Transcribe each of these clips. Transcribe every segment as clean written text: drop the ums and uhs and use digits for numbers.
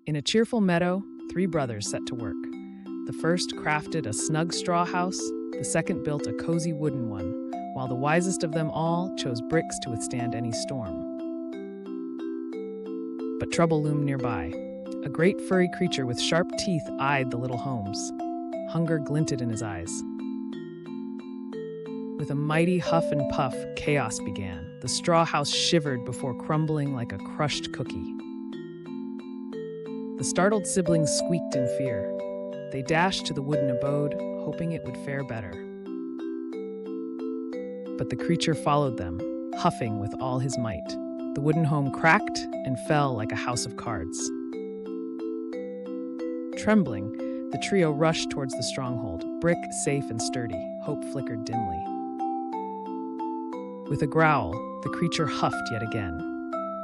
In a cheerful meadow, three brothers set to work. The first crafted a snug straw house, the second built a cozy wooden one, while the wisest of them all chose bricks to withstand any storm. But trouble loomed nearby. A great furry creature with sharp teeth eyed the little homes. Hunger glinted in his eyes. With a mighty huff and puff, chaos began. The straw house shivered before crumbling like a crushed cookie. The startled siblings squeaked in fear. They dashed to the wooden abode, hoping it would fare better. But the creature followed them, huffing with all his might. The wooden home cracked and fell like a house of cards. Trembling, the trio rushed towards the stronghold. Brick, safe and sturdy, hope flickered dimly. With a growl, the creature huffed yet again.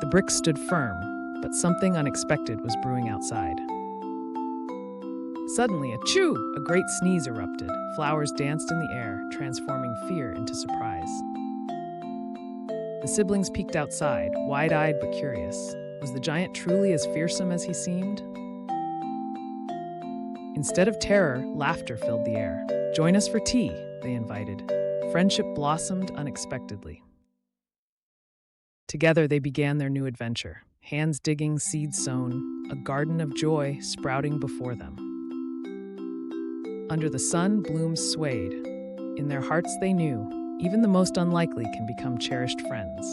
The bricks stood firm, but something unexpected was brewing outside. Suddenly, achoo! A great sneeze erupted. Flowers danced in the air, transforming fear into surprise. The siblings peeked outside, wide-eyed but curious. Was the giant truly as fearsome as he seemed? Instead of terror, laughter filled the air. "Join us for tea," they invited. Friendship blossomed unexpectedly. Together they began their new adventure, hands digging, seeds sown, a garden of joy sprouting before them. Under the sun, blooms swayed. In their hearts they knew, even the most unlikely can become cherished friends.